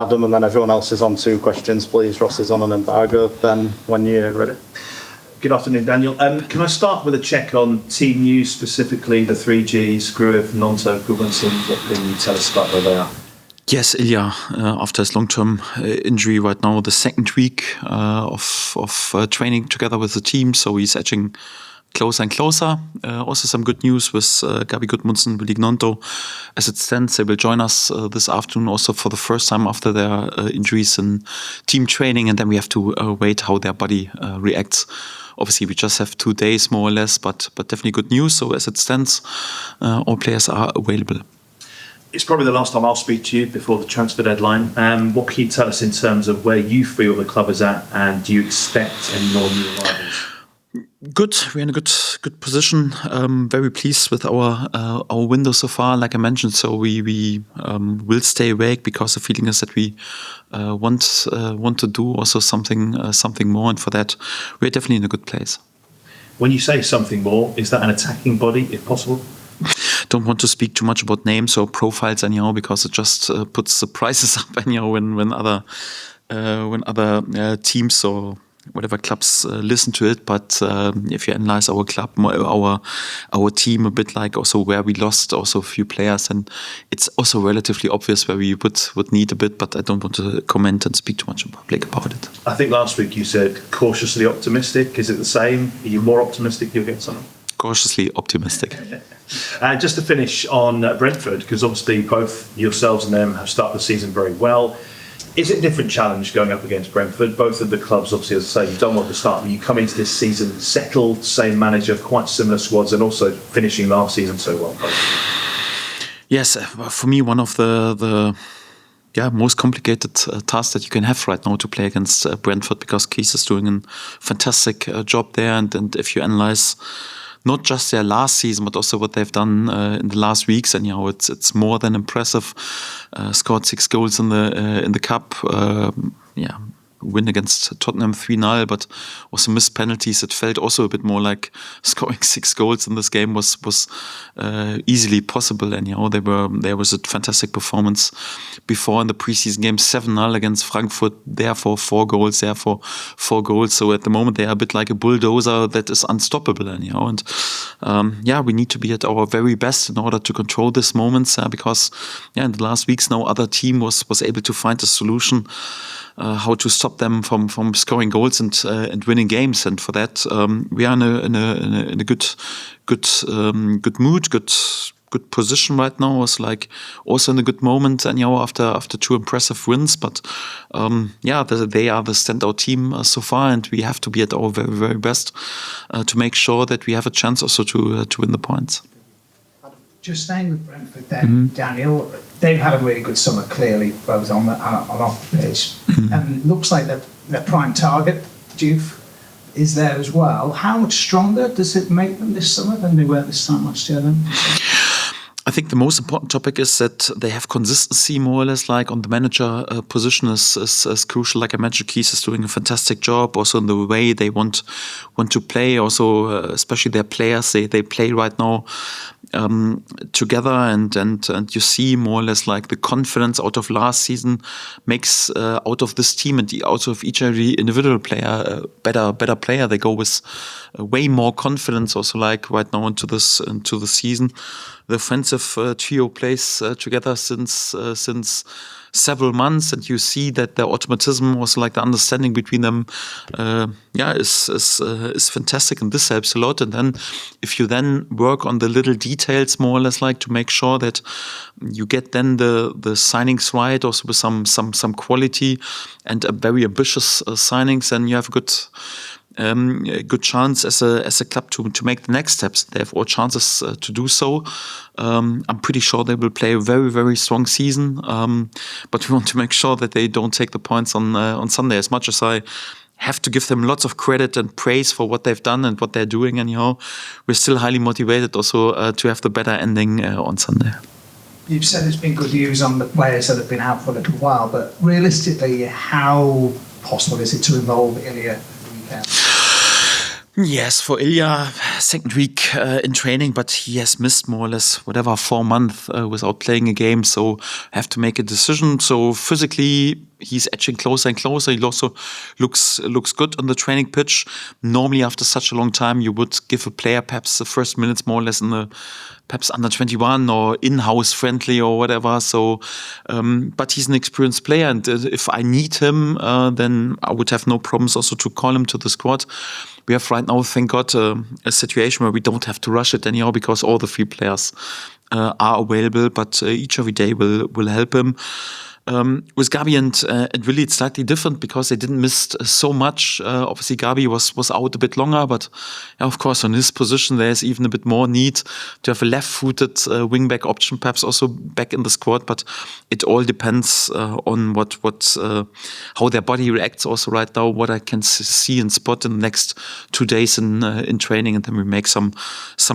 Adam, and then everyone else is on 2 questions, please. Ross is on an embargo. Then, when you're ready. Good afternoon, Daniel. Can I start with a check on team news, specifically the 3Gs, Gruev, Gnonto, Gudmundsson? What can you tell us about where they are? Yes, Ilia, after his long-term injury right now, the second week of training together with the team, so he's edging closer and closer. Also some good news with Gudmundsson, Willy, Gnonto. As it stands, they will join us this afternoon also for the first time after their injuries in team training, and then we have to wait how their body reacts. Obviously, we just have 2 days more or less, but definitely good news. So as it stands, all players are available. It's probably the last time I'll speak to you before the transfer deadline. What can you tell us in terms of where you feel the club is at, and do you expect any more new arrivals? Good. We're in a good position. Very pleased with our window so far. Like I mentioned, so we will stay awake because the feeling is that we want to do also something more, and for that we're definitely in a good place. When you say something more, is that an attacking body, if possible? Don't want to speak too much about names or profiles anyhow, because it just puts the prices up anyhow when other teams or whatever clubs listen to it. But if you analyze our club, our team a bit, like also where we lost also a few players, and it's also relatively obvious where we would need a bit, but I don't want to comment and speak too much in public about it. I think last week you said cautiously optimistic. Is it the same? Are you more optimistic you'll get something? Cautiously optimistic. Just to finish on Brentford, because obviously both yourselves and them have started the season very well. Is it a different challenge going up against Brentford? Both of the clubs, obviously, as I say, you've done well at the start, but you come into this season settled, same manager, quite similar squads, and also finishing last season so well. Yes, for me, one of the most complicated tasks that you can have right now to play against Brentford, because Keith is doing a fantastic job there, and if you analyze not just their last season, but also what they've done in the last weeks, and it's more than impressive. Scored 6 goals in the cup. Win against Tottenham 3-0, but also missed penalties. It felt also a bit more like scoring 6 goals in this game was easily possible. Anyhow, there was a fantastic performance before in the preseason game, 7-0 against Frankfurt. Therefore 4 goals. Therefore 4 goals. So at the moment they are a bit like a bulldozer that is unstoppable. Anyhow, and we need to be at our very best in order to control these moments. Because in the last weeks, no other team was able to find a solution. How to stop them from scoring goals and winning games, and for that we are in a good mood, good position right now. It's like also in a good moment, and after 2 impressive wins, but they are the standout team so far, and we have to be at our very, very best to make sure that we have a chance also to win the points. Just staying with Brentford then, Daniel, they've had a really good summer, clearly, both on off the pitch. And it looks like their prime target, Juve, is there as well. How much stronger does it make them this summer than they were this time last year then? I think the most important topic is that they have consistency, more or less, like on the manager position is crucial. Like I mentioned, Keith is doing a fantastic job also in the way they want to play. Also, especially their players, they play right now together, and you see more or less like the confidence out of last season makes out of this team and out of each every individual player better player. They go with way more confidence also, like right now into the season. The offensive trio plays together since several months, and you see that the automatism, also like the understanding between them, is fantastic, and this helps a lot. And then if you then work on the little details, more or less, like to make sure that you get then the signings right, also with some quality and a very ambitious signings, then you have a good chance as a club to make the next steps. They have all chances to do so. I'm pretty sure they will play a very, very strong season, but we want to make sure that they don't take the points on Sunday. As much as I have to give them lots of credit and praise for what they've done and what they're doing, anyhow, we're still highly motivated also to have the better ending on Sunday. You've said it's been good news on the players that have been out for a little while, but realistically, how possible is it to involve Ilia? Yes, for Ilia, second week in training, but he has missed more or less 4 months without playing a game, so have to make a decision. So physically, he's edging closer and closer. He also looks good on the training pitch. Normally, after such a long time, you would give a player perhaps the first minutes more or less in the perhaps under 21 or in-house friendly or whatever. So, but he's an experienced player, and if I need him, then I would have no problems also to call him to the squad. We have right now, thank God, a situation where we don't have to rush it anyhow because all the 3 players are available, but each every day will help him. With Gabi and Willy, it's slightly different because they didn't miss so much. Obviously, Gabi was out a bit longer, but of course, on his position, there's even a bit more need to have a left-footed wing-back option, perhaps also back in the squad. But it all depends on how their body reacts. Also, right now, what I can see and spot in the next 2 days in training, and then we make some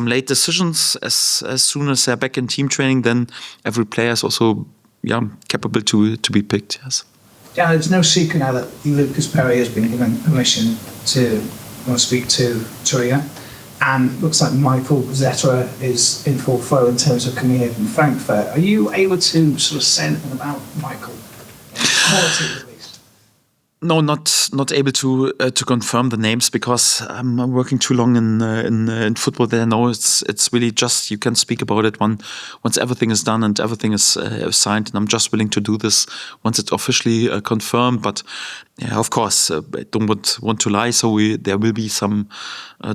late decisions as soon as they're back in team training. Then every player is also capable to be picked, yes. Yeah, it's no secret now that Lucas Perri has been given permission to speak to Turia, and looks like Michael Zeta is in full flow in terms of coming here from Frankfurt. Are you able to sort of say anything about Michael? Quality, at least. No, not able to confirm the names because I'm working too long in football. There, no, it's really just you can speak about it once everything is done and everything is signed. And I'm just willing to do this once it's officially confirmed. But yeah, of course, I don't want to lie. So there will be some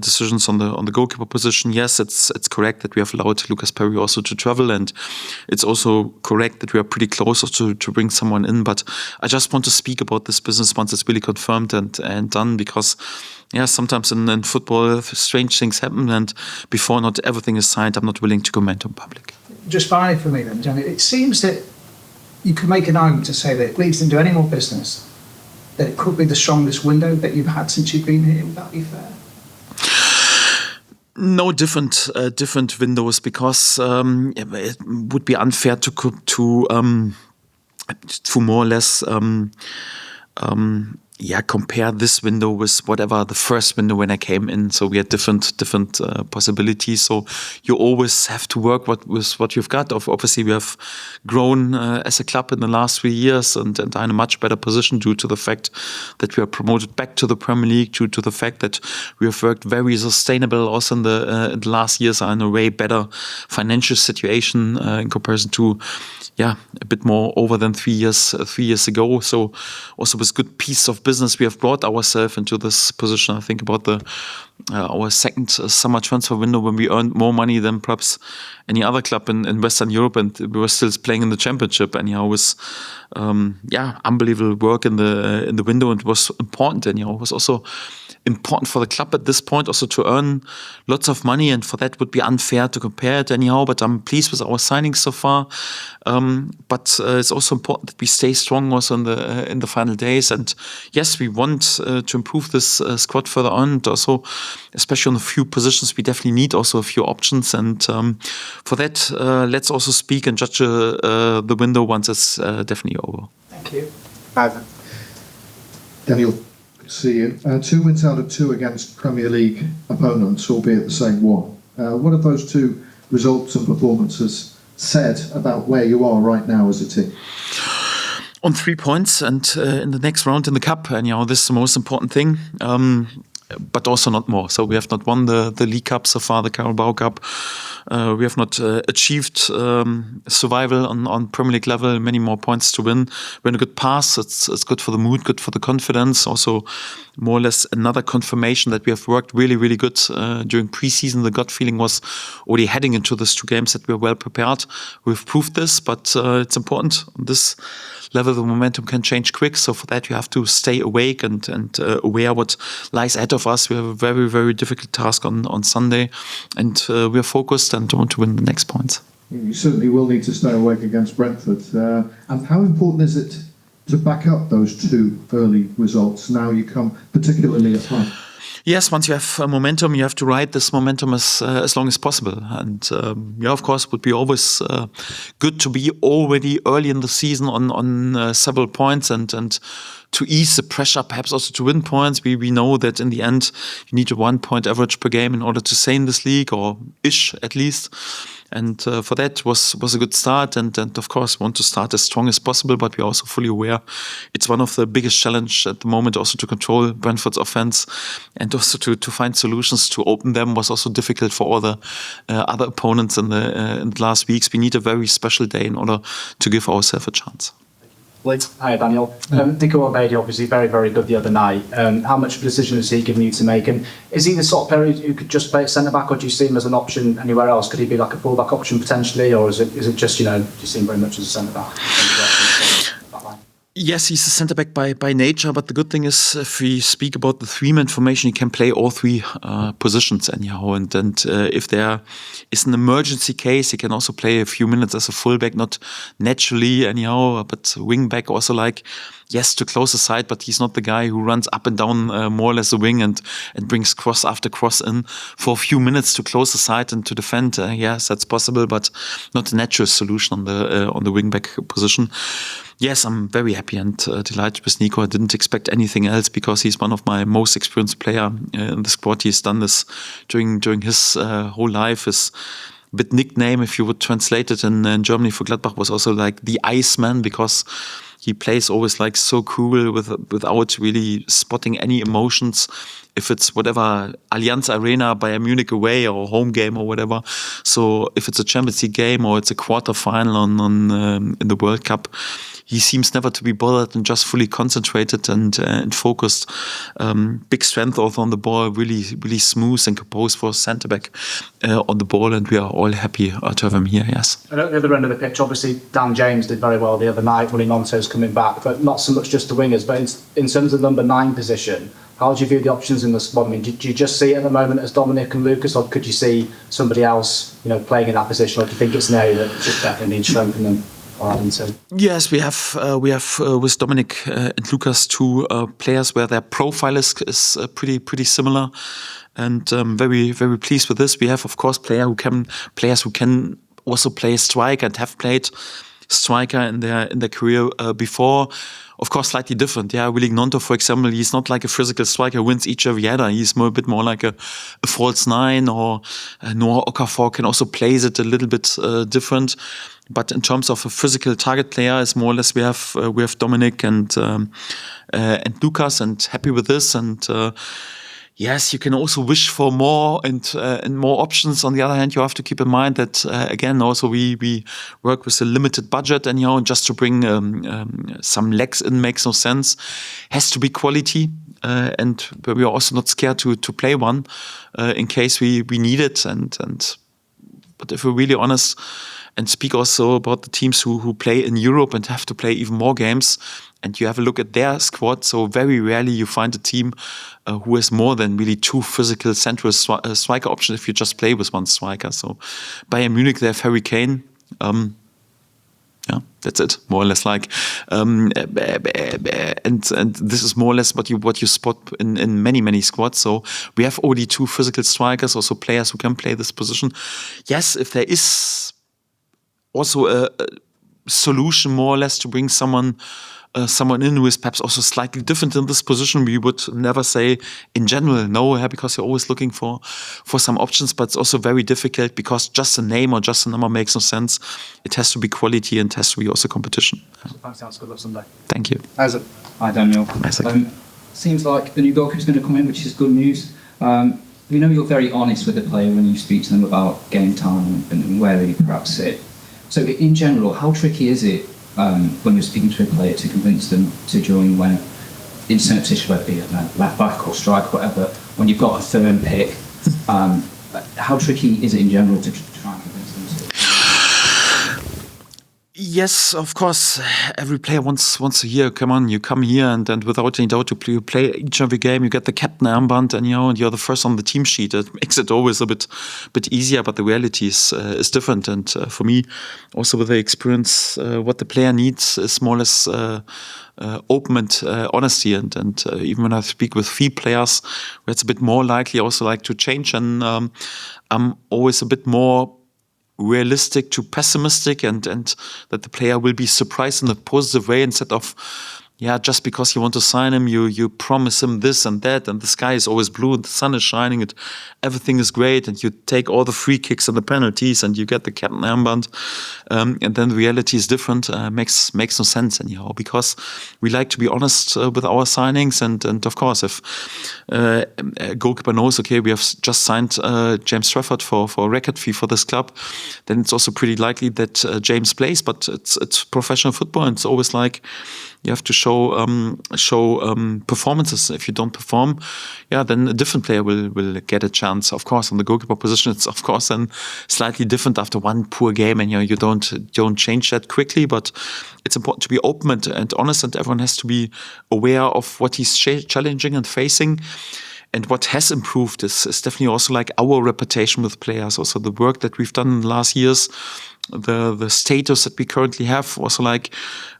decisions on the goalkeeper position. Yes, it's correct that we have allowed Lucas Perri also to travel, and it's also correct that we are pretty close to bring someone in. But I just want to speak about this business once it's really confirmed and done, because sometimes in football strange things happen, and before not everything is signed, I'm not willing to comment on public. Just finally for me then, Johnny, it seems that you could make an argument to say that Leeds didn't do any more business, that it could be the strongest window that you've had since you've been here. Would that be fair? No, different windows, because it would be unfair to more or less compare this window with whatever the first window when I came in. So we had different possibilities. So you always have to work with what you've got. Obviously, we have grown as a club in the last 3 years and are in a much better position due to the fact that we are promoted back to the Premier League, due to the fact that we have worked very sustainable also in the last years, are in a way better financial situation in comparison to a bit more over than 3 years ago. So also with good piece of business, we have brought ourselves into this position. I think about our second summer transfer window when we earned more money than perhaps any other club in Western Europe, and we were still playing in the Championship. Anyhow, it was unbelievable work in the window, and it was important. Anyhow, it was also important for the club at this point also to earn lots of money, and for that would be unfair to compare it anyhow. But I'm pleased with our signings so far. But it's also important that we stay strong also in the final days. And yes, we want to improve this squad further on. And also, especially on a few positions, we definitely need also a few options. And for that, let's also speak and judge the window once it's definitely over. Thank you. Daniel, good to see you. 2 wins out of 2 against Premier League opponents, albeit the same one. What have those 2 results and performances said about where you are right now as a team? On 3 points, and in the next round in the cup, and this is the most important thing. But also not more. So we have not won the League Cup so far, the Carabao Cup. We have not achieved survival on Premier League level. Many more points to win. We're in a good pass. It's good for the mood, good for the confidence. Also, more or less another confirmation that we have worked really, really good during pre-season. The gut feeling was already heading into these 2 games that we are well prepared. We've proved this, but it's important on this level. The momentum can change quick. So for that, you have to stay awake and aware what lies ahead of us. We have a very, very difficult task on Sunday, and we are focused and want to win the next points. You certainly will need to stay awake against Brentford. And how important is it to back up those 2 early results now you come, particularly at home? Yes, once you have momentum, you have to ride this momentum as long as possible. And of course, it would be always good to be already early in the season on several points and to ease the pressure, perhaps also to win points. We know that in the end, you need a 1 point average per game in order to stay in this league, or ish at least. And for that was a good start, and of course want to start as strong as possible, but we're also fully aware it's one of the biggest challenge at the moment, also to control Brentford's offense, and also to find solutions to open them was also difficult for all the other opponents in the last weeks. We need a very special day in order to give ourselves a chance. Hi, Daniel. Nico Elvedi, obviously very, very good the other night. How much of a decision has he given you to make? And is he the sort of player who could just play at centre-back, or do you see him as an option anywhere else? Could he be like a full-back option potentially, or is it just, do you see him very much as a centre-back? Yes, he's a centre-back by nature, but the good thing is, if we speak about the three-man formation, he can play all three positions anyhow. And if there is an emergency case, he can also play a few minutes as a full-back, not naturally anyhow, but wing-back also, like, yes, to close the side, but he's not the guy who runs up and down more or less the wing and brings cross after cross in for a few minutes to close the side and to defend. Yes, that's possible, but not a natural solution on the wing-back position. Yes, I'm very happy and delighted with Nico. I didn't expect anything else because he's one of my most experienced player in the squad. He's done this during his whole life. His bit nickname, if you would translate it in Germany for Gladbach, was also like the Iceman, because he plays always like so cool without really spotting any emotions. If it's whatever, Allianz Arena, Bayern Munich away, or home game or whatever. So if it's a Champions League game or it's a quarter-final in the World Cup, he seems never to be bothered and just fully concentrated and focused. Big strength also on the ball, really, really smooth and composed for centre-back on the ball, and we are all happy to have him here, yes. And at the other end of the pitch, obviously, Dan James did very well the other night. Willy Gnonto's coming back, but not so much just the wingers. But in terms of number 9 position, how do you view the options in the squad? I mean, do you just see it at the moment as Dominic and Lucas, or could you see somebody else, playing in that position, or do you think it's an area that just definitely needs strengthening? Yes, we have with Dominic and Lucas 2 players where their profile is pretty similar, and very, very pleased with this. We have, of course, players who can also play striker and have played striker in their career before. Of course, slightly different. Yeah, Willy Gnonto, for example, he's not like a physical striker who wins each every header. He's a bit more like a false 9, or Noah Okafor can also plays it a little bit different. But in terms of a physical target player, it's more or less we have Dominic and Lucas, and happy with this. And yes, you can also wish for more and more options. On the other hand, you have to keep in mind that again, also we work with a limited budget, and just to bring some legs in makes no sense. Has to be quality, and we are also not scared to play one in case we need it. But if we're really honest, and speak also about the teams who play in Europe and have to play even more games, and you have a look at their squad, so very rarely you find a team who has more than really 2 physical central striker options if you just play with one striker. So Bayern Munich, they have Harry Kane. Yeah, that's it, more or less. Like, and this is more or less what you spot in many squads. So we have only 2 physical strikers, also players who can play this position. Yes, if there is also a solution more or less to bring someone in who is perhaps also slightly different in this position, we would never say in general no, because you're always looking for some options, but it's also very difficult because just a name or just a number makes no sense. It has to be quality and it has to be also competition. Thanks, sounds good luck Sunday. Thank you. Isaac. Hi, Daniel. Isaac. Seems like the new goalkeeper is going to come in, which is good news. We know you're very honest with the player when you speak to them about game time and where they perhaps sit. So in general, how tricky is it when you're speaking to a player to convince them to join when in certain positions, whether it be left back or striker, whatever, when you've got a third pick? How tricky is it in general to try and convince them to? Yes, of course. Every player wants to hear, come on, you come here and without any doubt you play each every game. You get the captain armband, and and you're the first on the team sheet. It makes it always a bit easier, but the reality is different. And for me, also with the experience, what the player needs is more or less open and honesty. And even when I speak with fee players, where it's a bit more likely, I also like to change. And I'm always a bit more realistic to pessimistic, and that the player will be surprised in a positive way, instead of just because you want to sign him, you promise him this and that, and the sky is always blue and the sun is shining and everything is great, and you take all the free kicks and the penalties and you get the captain armband, and then the reality is different. Makes no sense anyhow, because we like to be honest with our signings, and of course, if a goalkeeper knows, okay, we have just signed James Trafford for a record fee for this club, then it's also pretty likely that James plays. But it's professional football, and it's always like you have to show performances. If you don't perform, then a different player will get a chance. Of course, on the goalkeeper position, it's of course then slightly different after one poor game, and you don't change that quickly. But it's important to be open and honest, and everyone has to be aware of what he's challenging and facing. And what has improved is definitely also like our reputation with players, also the work that we've done in the last years, the status that we currently have, also like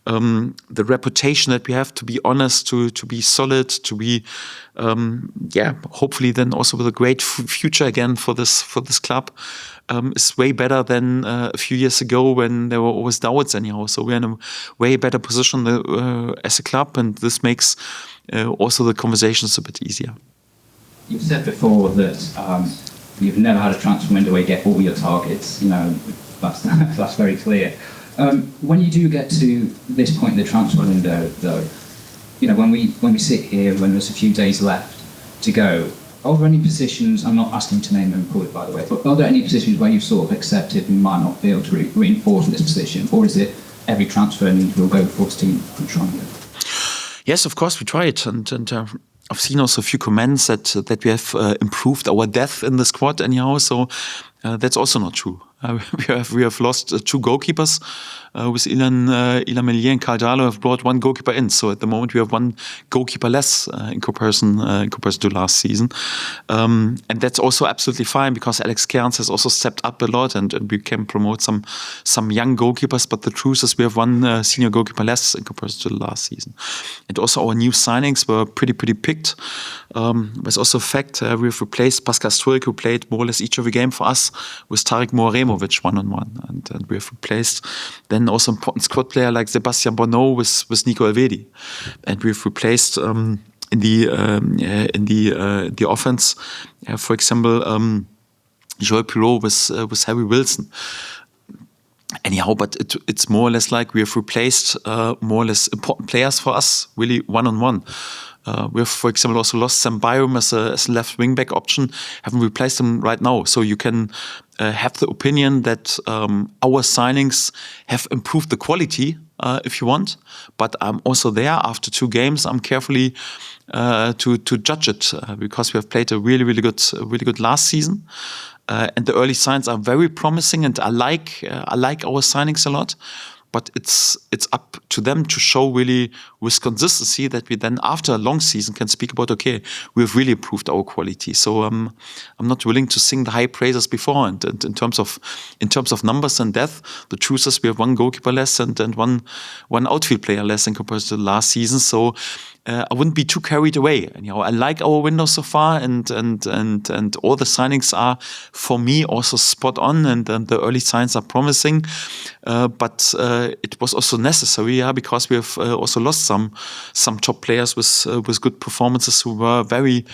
the reputation that we have to be honest, to be solid, to be hopefully then also with a great future again for this club, is way better than a few years ago when there were always doubts anyhow. So we're in a way better position as a club, and this makes also the conversations a bit easier. You've said before that you've never had a transfer window where you get all your targets. That's very clear. When you do get to this point in the transfer window, though, when we sit here, when there's a few days left to go, are there any positions? I'm not asking to name them, by the way, but are there any positions where you've sort of accepted and might not be able to reinforce this position, or is it every transfer needs will go full steam and try and go? Yes, of course we try it, and I've seen also a few comments that we have improved our depth in the squad anyhow. So that's also not true. We have lost two goalkeepers with Ilia Gruev and Karl Darlow have brought one goalkeeper in. So at the moment we have one goalkeeper less in comparison to last season, and that's also absolutely fine, because Alex Cairns has also stepped up a lot, and we can promote some young goalkeepers. But the truth is we have one senior goalkeeper less in comparison to the last season, and also our new signings were pretty picked. There's also a fact we have replaced Pascal Struik, who played more or less each every game for us, with Tarek Moremovic one-on-one, and we have replaced then also important squad player like Sebastian Bonneau with Nico Elvedi, and we've replaced in the offense, for example, Joel Pirot with Harry Wilson. Anyhow, but it's more or less like we have replaced more or less important players for us, really one-on-one. We have, for example, also lost Sam Byram as a left wing-back option, haven't replaced him right now. So you can have the opinion that our signings have improved the quality, if you want. But I'm also there after 2 games. I'm carefully to judge it, because we have played a really good last season. And the early signs are very promising, and I like our signings a lot. But it's up to them to show really with consistency that we then, after a long season, can speak about, okay, we've really improved our quality. So I'm not willing to sing the high praises before. And in terms of numbers and depth, the truth is we have one goalkeeper less and one outfield player less in comparison to last season. So I wouldn't be too carried away. Anyhow, I like our window so far, and all the signings are for me also spot on, and the early signs are promising. But it was also necessary, because we have also lost some top players with good performances who were very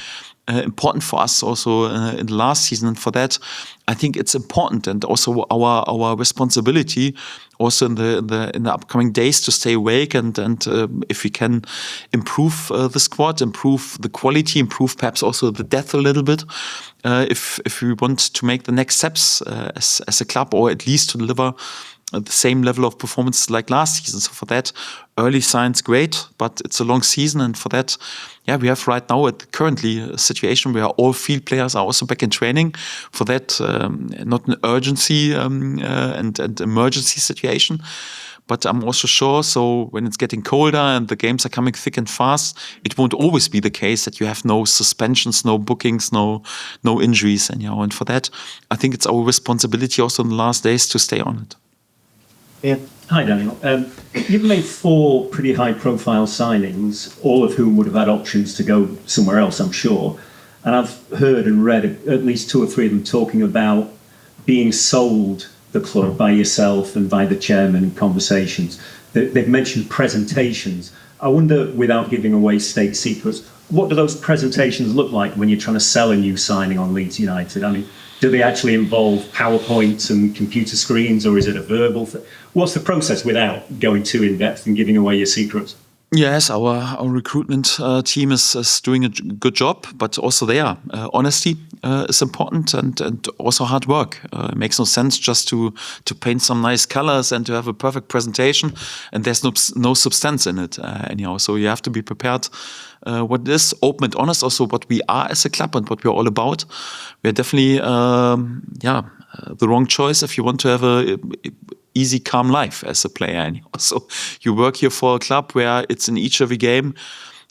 important for us also in the last season. And for that, I think it's important, and also our responsibility also in the upcoming days to stay awake and if we can improve the squad, improve the quality, improve perhaps also the depth a little bit, if we want to make the next steps as a club, or at least to deliver the same level of performance like last season. So for that, early signs great, but it's a long season, and for that, we have right now currently a situation where all field players are also back in training. For that, not an urgency and emergency situation, But I'm also sure, so when it's getting colder and the games are coming thick and fast, it won't always be the case that you have no suspensions, no bookings, no injuries. And, and for that, I think it's our responsibility also in the last days to stay on it. Yeah. Hi, Daniel. You've made 4 pretty high-profile signings, all of whom would have had options to go somewhere else, I'm sure. And I've heard and read at least 2 or 3 of them talking about being sold the club by yourself and by the chairman in conversations. They've mentioned presentations. I wonder, without giving away state secrets, what do those presentations look like when you're trying to sell a new signing on Leeds United? I mean, do they actually involve PowerPoints and computer screens, or is it a verbal thing? What's the process without going too in-depth and giving away your secrets? Yes, our recruitment team is doing a good job, but also there, honesty is important and also hard work. It makes no sense just to paint some nice colors and to have a perfect presentation, and there's no substance in it anyhow. So you have to be prepared. What it is, open and honest, also what we are as a club and what we're all about. We're definitely, the wrong choice if you want to have a easy, calm life as a player anyhow. So you work here for a club where it's in each every game.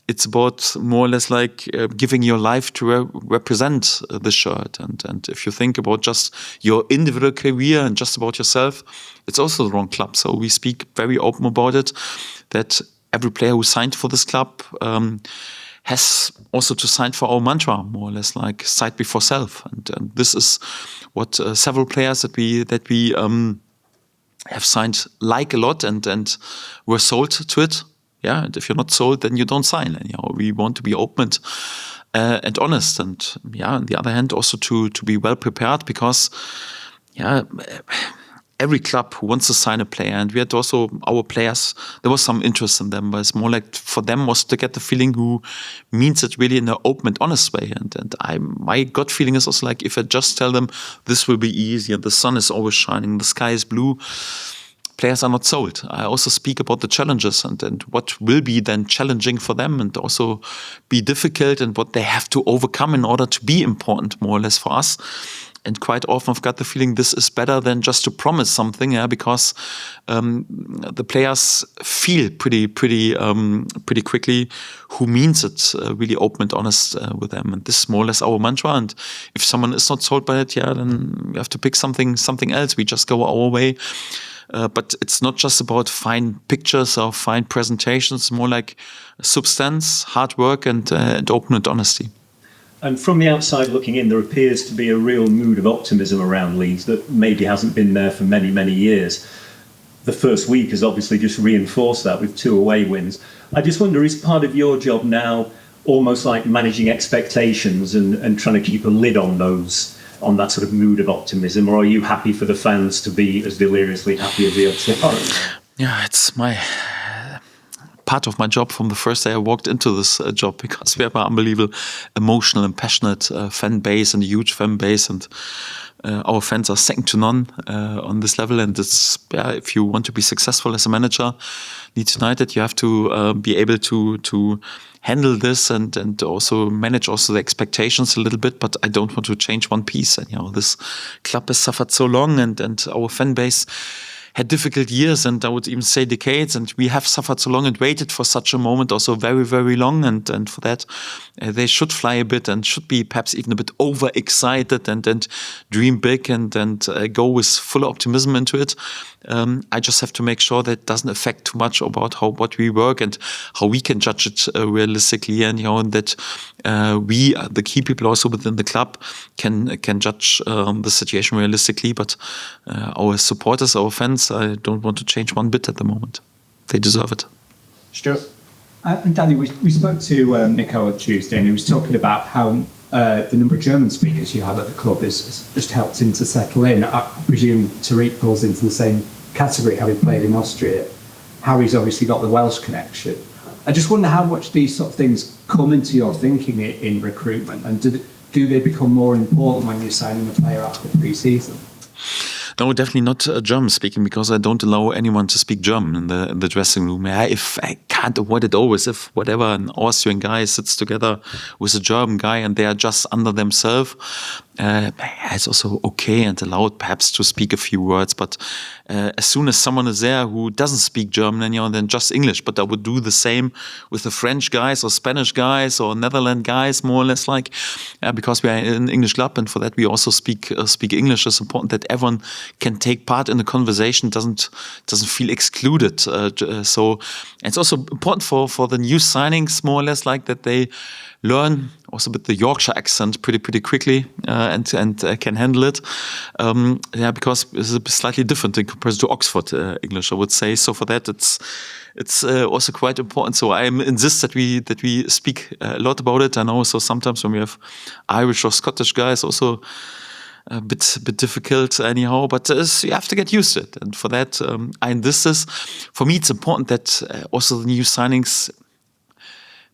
It's about more or less like giving your life to represent the shirt. And if you think about just your individual career and just about yourself, it's also the wrong club. So we speak very open about it, that every player who signed for this club has also to sign for our mantra, more or less like sight before self. And this is what several players that we have signed like a lot and were sold to it. Yeah, and if you're not sold, then you don't sign. And we want to be open and honest. And on the other hand, also to be well prepared, because every club who wants to sign a player, and we had also our players, there was some interest in them, but it's more like for them was to get the feeling who means it really in an open and honest way. And my gut feeling is also like, if I just tell them this will be easy and the sun is always shining, the sky is blue, players are not sold. I also speak about the challenges and what will be then challenging for them and also be difficult and what they have to overcome in order to be important, more or less, for us. And quite often I've got the feeling this is better than just to promise something, because the players feel pretty quickly who means it, really open and honest with them. And this is more or less our mantra. And if someone is not sold by it, then we have to pick something else. We just go our way. But it's not just about fine pictures or fine presentations, more like substance, hard work, and open and honesty. And from the outside looking in, there appears to be a real mood of optimism around Leeds that maybe hasn't been there for many, many years. The first week has obviously just reinforced that with 2 away wins. I just wonder, is part of your job now almost like managing expectations and trying to keep a lid on that sort of mood of optimism, or are you happy for the fans to be as deliriously happy as they are? Yeah, it's my part of my job from the first day I walked into this job, because we have an unbelievable emotional and passionate fan base and a huge fan base, and our fans are second to none on this level. And it's if you want to be successful as a manager, Leeds United, you have to be able to handle this and also manage also the expectations a little bit. But I don't want to change one piece. And this club has suffered so long, and our fan base had difficult years, and I would even say decades, and we have suffered so long and waited for such a moment also very, very long, and for that they should fly a bit and should be perhaps even a bit overexcited and dream big and go with full optimism into it. I just have to make sure that it doesn't affect too much about what we work and how we can judge it realistically, and that we, the key people also within the club, can judge the situation realistically. But our supporters, our fans, I don't want to change one bit at the moment. They deserve it. Stuart? And Danny, we spoke to Nico on Tuesday, and he was talking about how the number of German speakers you have at the club has just helped him to settle in. I presume Tariq falls into the same category, having played in Austria. Harry's obviously got the Welsh connection. I just wonder how much these sort of things come into your thinking in recruitment, and do they become more important when you're signing a player after pre-season? No, definitely not German speaking, because I don't allow anyone to speak German in the dressing room. If I can't avoid it always, if whatever an Austrian guy sits together with a German guy and they are just under themselves, it's also okay and allowed perhaps to speak a few words, but as soon as someone is there who doesn't speak German, then just English. But I would do the same with the French guys or Spanish guys or Netherlands guys, more or less, like because we are in an English club, and for that we also speak English. It's important that everyone can take part in the conversation, doesn't feel excluded. So it's also important for the new signings, more or less, like that they learn also with the Yorkshire accent pretty quickly and can handle it. Because it's slightly different in comparison to Oxford English, I would say. So for that, it's also quite important. So I insist that we speak a lot about it. I know. So sometimes when we have Irish or Scottish guys, also a bit difficult anyhow. But you have to get used to it. And for that, I insist this. For me, it's important that also the new signings,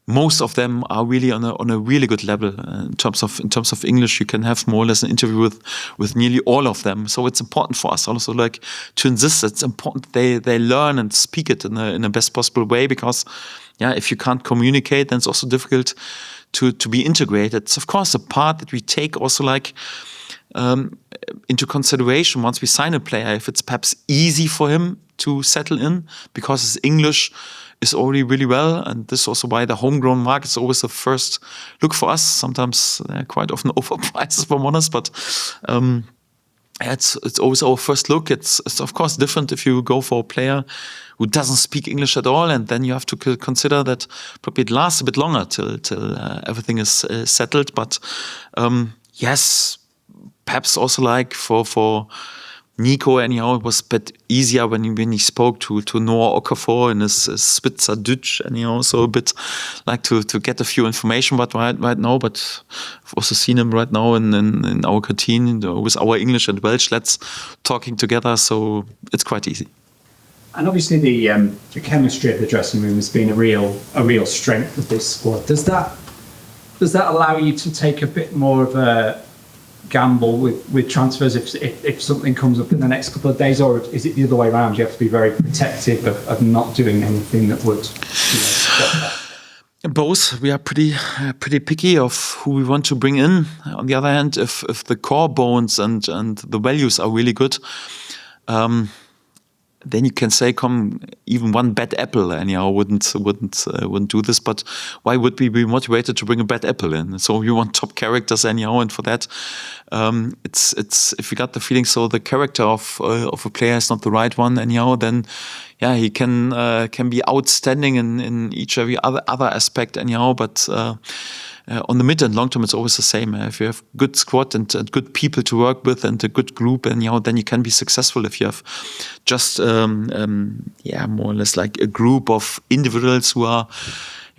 most of them are really on a really good level in terms of English. You can have more or less an interview with nearly all of them. So it's important for us also like to insist that it's important they learn and speak it in the best possible way, because if you can't communicate, then it's also difficult to be integrated. It's of course a part that we take also like into consideration once we sign a player, if it's perhaps easy for him to settle in because his English is already really well, and this is also why the homegrown market is always the first look for us. Sometimes they're quite often overpriced, if I'm honest, but it's always our first look. It's of course different if you go for a player who doesn't speak English at all, and then you have to consider that probably it lasts a bit longer till everything is settled. But yes, perhaps also like for Nico, anyhow, it was a bit easier when he spoke to Noah Okafor in his Switzer Dutch, anyhow, so a bit like to get a few information. But right now, but I've also seen him right now in our canteen with our English and Welsh lads talking together, so it's quite easy. And obviously the chemistry of the dressing room has been a real strength of this squad. Does that allow you to take a bit more of a gamble with transfers if something comes up in the next couple of days, or is it the other way around? You have to be very protective of not doing anything that would stop that? Both. We are pretty picky of who we want to bring in. On the other hand, if the core bones and the values are really good, then you can say, even one bad apple anyhow wouldn't do this. But why would we be motivated to bring a bad apple in? So you want top characters anyhow, and for that, it's if you got the feeling so the character of a player is not the right one anyhow, then he can be outstanding in each every other aspect anyhow, but. On the mid and long term, it's always the same. If you have good squad and good people to work with and a good group, and then you can be successful. If you have just more or less like a group of individuals who are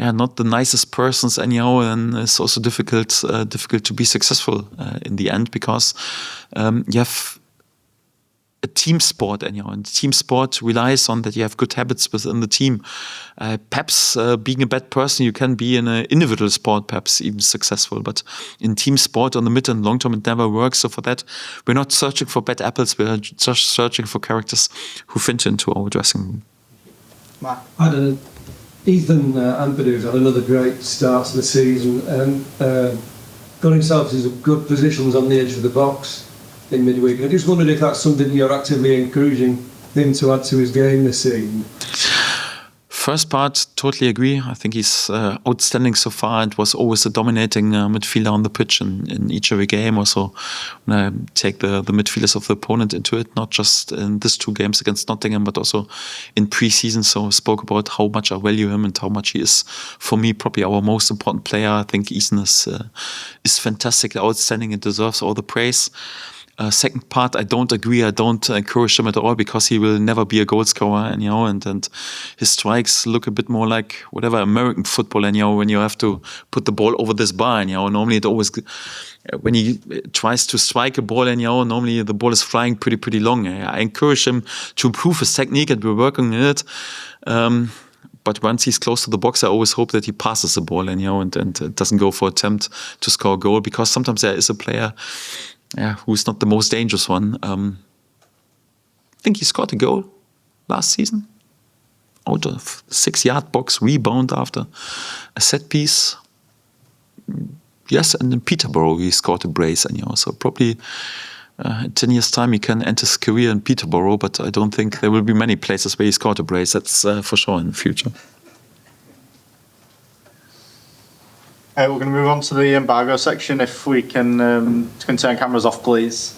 not the nicest persons anyhow, and it's also difficult to be successful in the end, because you have a team sport anyhow, and team sport relies on that you have good habits within the team. Perhaps being a bad person, you can be in an individual sport perhaps even successful, but in team sport on the mid and long term it never works. So for that, we're not searching for bad apples, we're just searching for characters who fit into our dressing room. Ethan Ampadu's had another great start to the season and got himself into good positions on the edge of the box in midweek. I just wondered if that's something you're actively encouraging him to add to his game this season. First part, totally agree. I think he's outstanding so far and was always a dominating midfielder on the pitch in each every game. Also, when I take the midfielders of the opponent into it, not just in these 2 games against Nottingham, but also in pre-season. So I spoke about how much I value him and how much he is, for me, probably our most important player. I think Ethan is fantastic, outstanding, and deserves all the praise. Second part, I don't agree. I don't encourage him at all, because he will never be a goal scorer anyhow, and his strikes look a bit more like whatever American football anyhow, when you have to put the ball over this bar anyhow. Normally it always, when he tries to strike a ball anyhow, normally the ball is flying pretty long. I encourage him to improve his technique, and we're working on it. But once he's close to the box, I always hope that he passes the ball anyhow and doesn't go for attempt to score a goal, because sometimes there is a player who's not the most dangerous one. I think he scored a goal last season out of 6-yard box, rebound after a set piece. Yes, and in Peterborough he scored a brace anyhow. So probably in 10 years' time he can end his career in Peterborough, but I don't think there will be many places where he scored a brace. That's for sure in the future. We're going to move on to the embargo section. If we can turn cameras off, please.